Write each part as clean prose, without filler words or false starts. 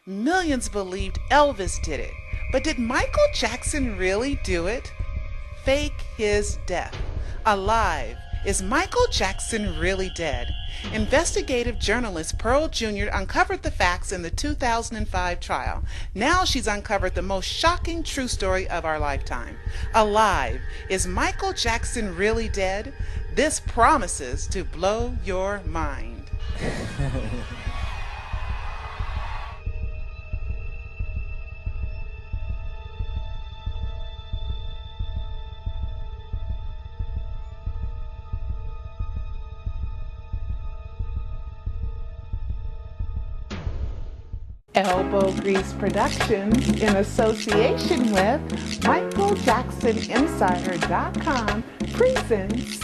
Millions believed Elvis did it, but did Michael Jackson really do it? Fake his death. Alive. Is Michael Jackson really dead? Investigative journalist Pearl Jr. uncovered the facts in the 2005 trial. Now she's uncovered the most shocking true story of our lifetime. Alive. Is Michael Jackson really dead? This promises to blow your mind. Elbow Grease Productions, in association with MichaelJacksonInsider.com, presents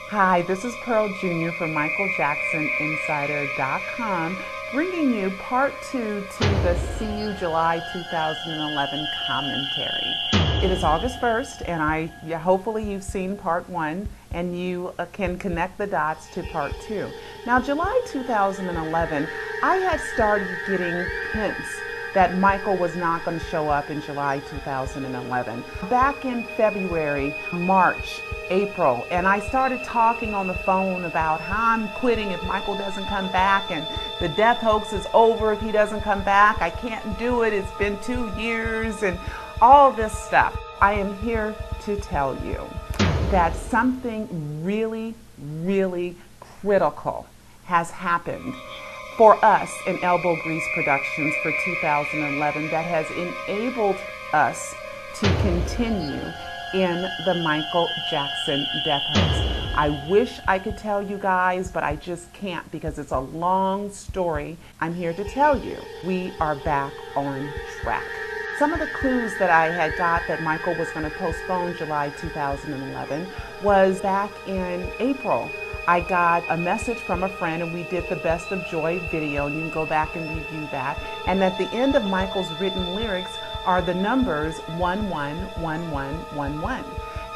Hi, this is Pearl Jr. from MichaelJacksonInsider.com, bringing you part 2 to the See You July 2011 commentary. It is August 1st, and hopefully you've seen part 1, and you can connect the dots to part 2. Now, July 2011, I had started getting hints that Michael was not going to show up in July 2011. Back in February, March, April, and I started talking on the phone about how I'm quitting if Michael doesn't come back, and the death hoax is over if he doesn't come back. I can't do it. It's been 2 years and all this stuff. I am here to tell you that something really, really critical has happened for us in Elbow Grease Productions for 2011 that has enabled us to continue in the Michael Jackson death hoax. I wish I could tell you guys, but I just can't because it's a long story. I'm here to tell you, we are back on track. Some of the clues that I had got that Michael was going to postpone July 2011 was back in April. I got a message from a friend, and we did the Best of Joy video, and you can go back and review that. And at the end of Michael's written lyrics are the numbers 111111.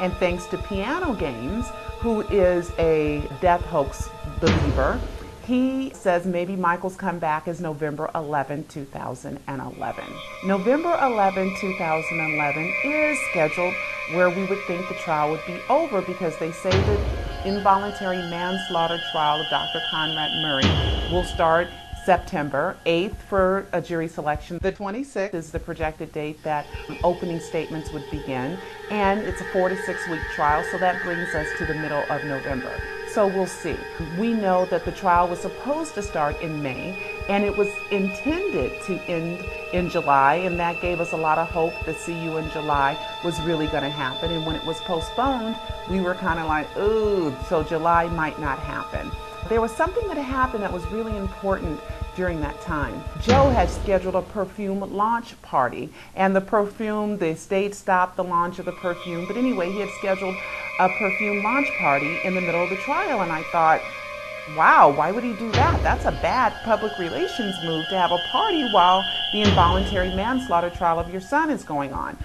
And thanks to Piano Games, who is a death hoax believer, he says maybe Michael's comeback is November 11, 2011. November 11, 2011 is scheduled where we would think the trial would be over because they say the involuntary manslaughter trial of Dr. Conrad Murray will start September 8th for a jury selection. The 26th is the projected date that opening statements would begin, and it's a 4 to 6 week trial, so that brings us to the middle of November. So we'll see. We know that the trial was supposed to start in May, and it was intended to end in July, and that gave us a lot of hope that See You in July was really going to happen. And when it was postponed, we were kind of like, ooh, so July might not happen. There was something that happened that was really important during that time. Joe had scheduled a perfume launch party, and the estate stopped the launch of the perfume, but anyway, he had scheduled a perfume launch party in the middle of the trial, and I thought, wow, why would he do that? That's a bad public relations move to have a party while the involuntary manslaughter trial of your son is going on.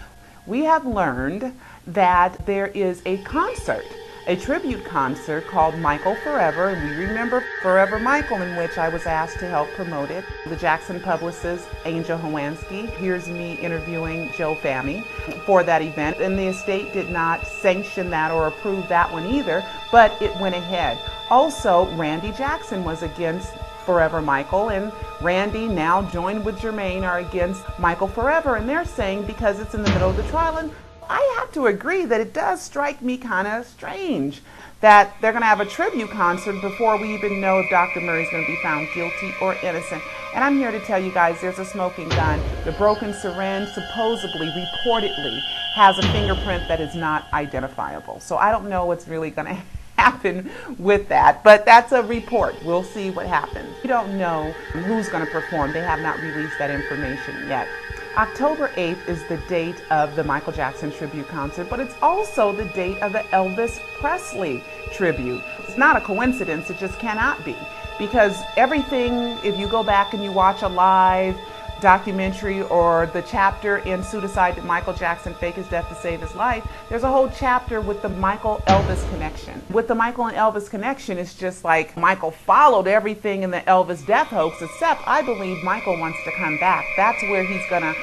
We have learned that there is a concert, a tribute concert called Michael Forever, and we remember Forever Michael, in which I was asked to help promote it. The Jackson publicist, Angel Hawansky, here's me interviewing Joe Fammy for that event, and the estate did not sanction that or approve that one either, but it went ahead. Also, Randy Jackson was against Forever Michael, and Randy, now joined with Jermaine, are against Michael Forever, and they're saying because it's in the middle of the trial, and I have to agree that it does strike me kind of strange that they're going to have a tribute concert before we even know if Dr. Murray's going to be found guilty or innocent. And I'm here to tell you guys there's a smoking gun. The broken syringe supposedly, reportedly, has a fingerprint that is not identifiable. So I don't know what's really going to happen with that, but that's a report. We'll see what happens. We don't know who's going to perform. They have not released that information yet. October 8th is the date of the Michael Jackson tribute concert, but it's also the date of the Elvis Presley tribute. It's not a coincidence, it just cannot be, because everything, if you go back and you watch a live documentary or the chapter in Suicide, Did Michael Jackson Fake His Death to Save His Life, there's a whole chapter with the Michael-Elvis connection. With the Michael and Elvis connection, it's just like Michael followed everything in the Elvis death hoax, except I believe Michael wants to come back. That's where he's gonna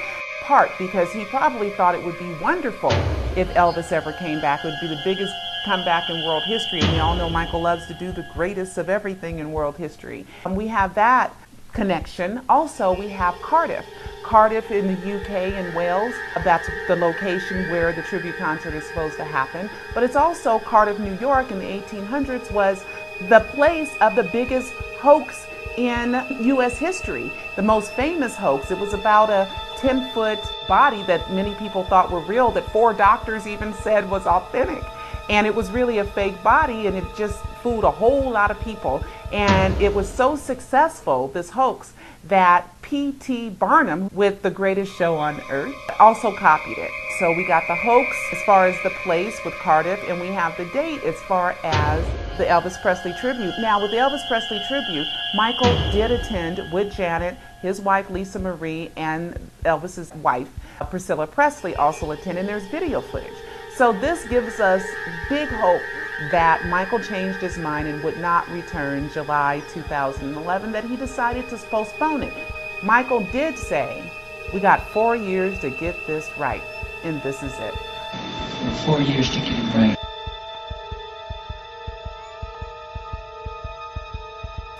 part, because he probably thought it would be wonderful if Elvis ever came back. It would be the biggest comeback in world history, and we all know Michael loves to do the greatest of everything in world history. And we have that connection. Also, we have Cardiff. Cardiff in the UK and Wales, that's the location where the tribute concert is supposed to happen. But it's also Cardiff, New York in the 1800s was the place of the biggest hoax in US history. The most famous hoax, it was about a 10-foot body that many people thought were real, that 4 doctors even said was authentic. And it was really a fake body, and it just fooled a whole lot of people. And it was so successful, this hoax, that P.T. Barnum, with The Greatest Show on Earth, also copied it. So we got the hoax as far as the place with Cardiff, and we have the date as far as the Elvis Presley tribute. Now, with the Elvis Presley tribute, Michael did attend with Janet, his wife Lisa Marie, and Elvis's wife Priscilla Presley also attended, and there's video footage. So this gives us big hope that Michael changed his mind and would not return July 2011, that he decided to postpone it. Michael did say, we got 4 years to get this right, and this is it. 4 years to get it right.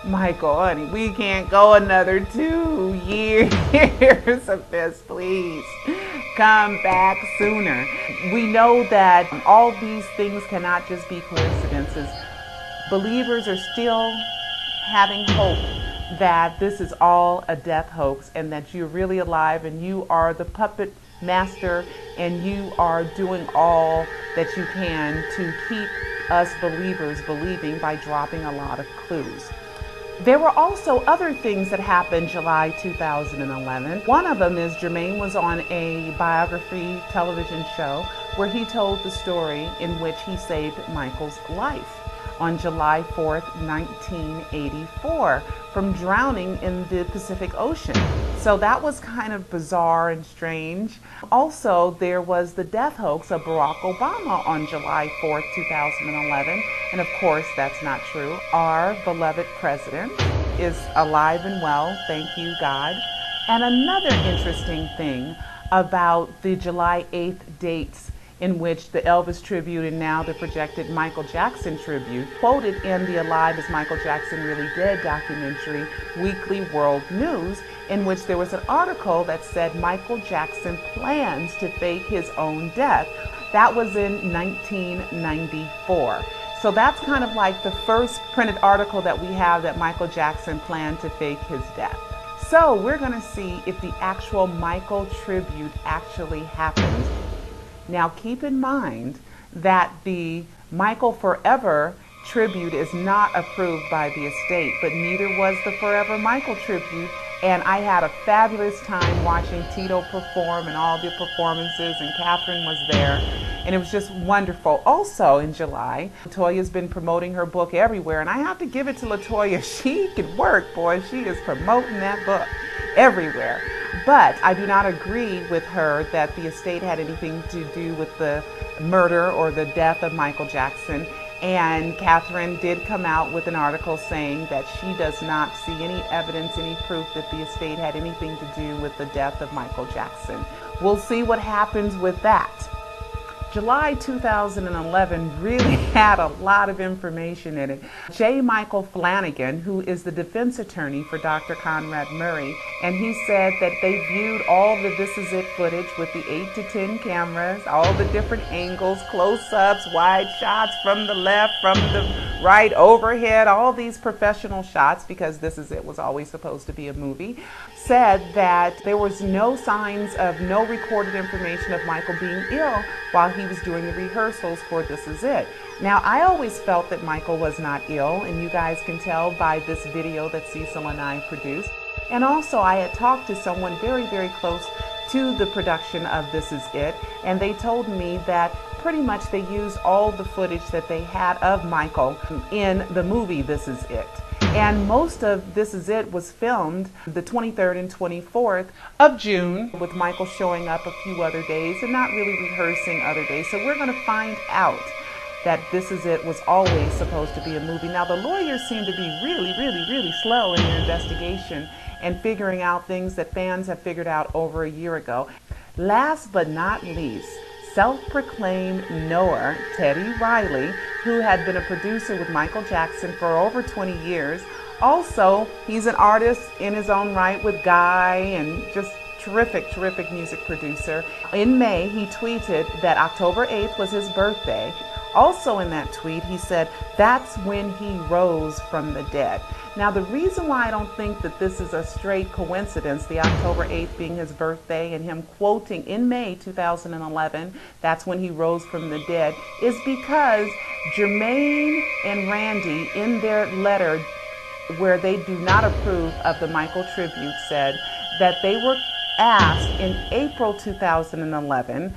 Michael, honey, we can't go another 2 years of this, please. Come back sooner. We know that all these things cannot just be coincidences. Believers are still having hope that this is all a death hoax and that you're really alive and you are the puppet master and you are doing all that you can to keep us believers believing by dropping a lot of clues. There were also other things that happened July 2011. One of them is Jermaine was on a biography television show where he told the story in which he saved Michael's life on July 4th, 1984 from drowning in the Pacific Ocean. So that was kind of bizarre and strange. Also, there was the death hoax of Barack Obama on July 4th, 2011. And of course, that's not true. Our beloved president is alive and well, thank you, God. And another interesting thing about the July 8th dates in which the Elvis tribute and now the projected Michael Jackson tribute, quoted in the Alive as Michael Jackson Really Dead documentary, Weekly World News, in which there was an article that said Michael Jackson plans to fake his own death. That was in 1994. So that's kind of like the first printed article that we have that Michael Jackson planned to fake his death. So we're going to see if the actual Michael tribute actually happens. Now keep in mind that the Michael Forever tribute is not approved by the estate, but neither was the Forever Michael tribute. And I had a fabulous time watching Tito perform and all the performances, and Catherine was there, and it was just wonderful. Also in July, LaToya's been promoting her book everywhere, and I have to give it to LaToya. She can work, boy. She is promoting that book everywhere. But I do not agree with her that the estate had anything to do with the murder or the death of Michael Jackson. And Catherine did come out with an article saying that she does not see any evidence, any proof that the estate had anything to do with the death of Michael Jackson. We'll see what happens with that. July 2011 really had a lot of information in it. J. Michael Flanagan, who is the defense attorney for Dr. Conrad Murray, and he said that they viewed all the This Is It footage with the 8 to 10 cameras, all the different angles, close-ups, wide shots from the left, from the right, overhead, all these professional shots, because This Is It was always supposed to be a movie, said that there was no signs of no recorded information of Michael being ill while he was doing the rehearsals for This Is It. Now, I always felt that Michael was not ill, and you guys can tell by this video that Cecil and I produced. And also, I had talked to someone very, very close to the production of This Is It, and they told me that pretty much they used all the footage that they had of Michael in the movie This Is It. And most of This Is It was filmed the 23rd and 24th of June, with Michael showing up a few other days and not really rehearsing other days. So we're going to find out that This Is It was always supposed to be a movie. Now, the lawyers seem to be really slow in their investigation and figuring out things that fans have figured out over a year ago. Last but not least, self-proclaimed knower Teddy Riley, who had been a producer with Michael Jackson for over 20 years. Also, he's an artist in his own right with Guy, and just terrific music producer. In May, he tweeted that October 8th was his birthday. Also in that tweet, he said that's when he rose from the dead. Now, the reason why I don't think that this is a straight coincidence, the October 8th being his birthday and him quoting in May 2011, that's when he rose from the dead, is because Jermaine and Randy, in their letter where they do not approve of the Michael tribute, said that they were asked in April 2011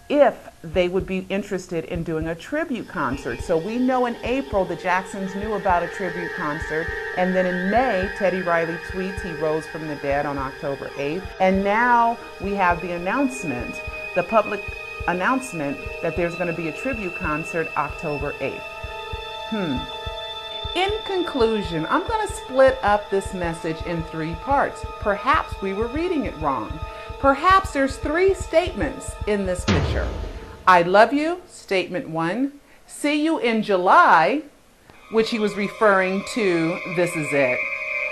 if they would be interested in doing a tribute concert. So we know in April the Jacksons knew about a tribute concert, and then in May, Teddy Riley tweets he rose from the dead on October 8th. And now we have the announcement, the public announcement, that there's going to be a tribute concert October 8th. In conclusion, I'm going to split up this message in 3 parts. Perhaps we were reading it wrong. Perhaps there's 3 statements in this picture. I love you, statement 1. See you in July, which he was referring to This Is It.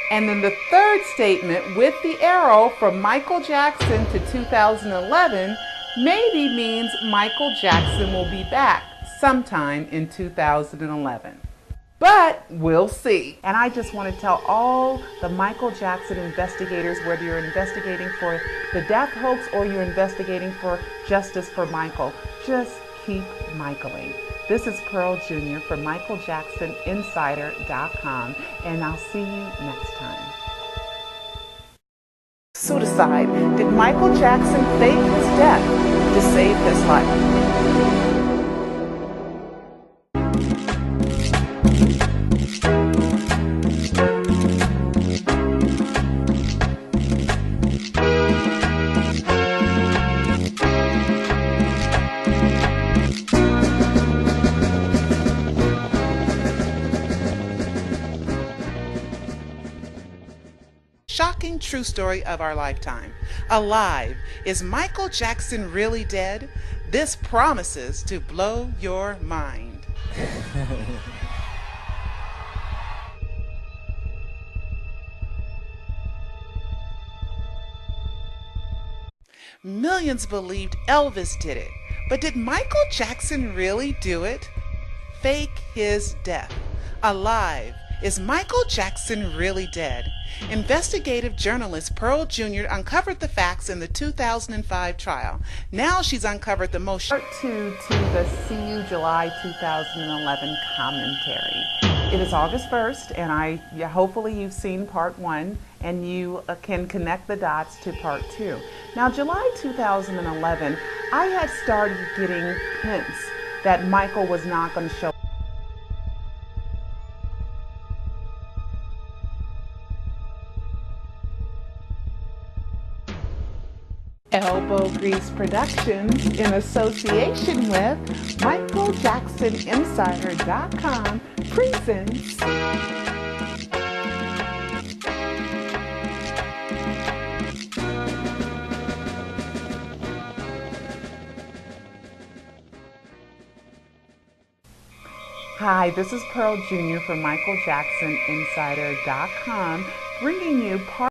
And then the 3rd statement with the arrow from Michael Jackson to 2011 maybe means Michael Jackson will be back sometime in 2011. But we'll see. And I just want to tell all the Michael Jackson investigators, whether you're investigating for the death hoax or you're investigating for justice for Michael, just keep Michaeling. This is Pearl Jr. for MichaelJacksonInsider.com, and I'll see you next time. Suicide. Did Michael Jackson fake his death to save his life? Shocking true story of our lifetime. Alive. Is Michael Jackson really dead? This promises to blow your mind. Millions believed Elvis did it, but did Michael Jackson really do it? Fake his death. Alive. Is Michael Jackson really dead? Investigative journalist Pearl Jr. uncovered the facts in the 2005 trial. Now she's uncovered the most part 2 to the See You July 2011 commentary. It is August 1st, and hopefully you've seen part 1 and you can connect the dots to part 2. Now, July 2011, I had started getting hints that Michael was not going to show Elbow Grease Productions, in association with MichaelJacksonInsider.com, presents Hi, this is Pearl Jr. from MichaelJacksonInsider.com, bringing you part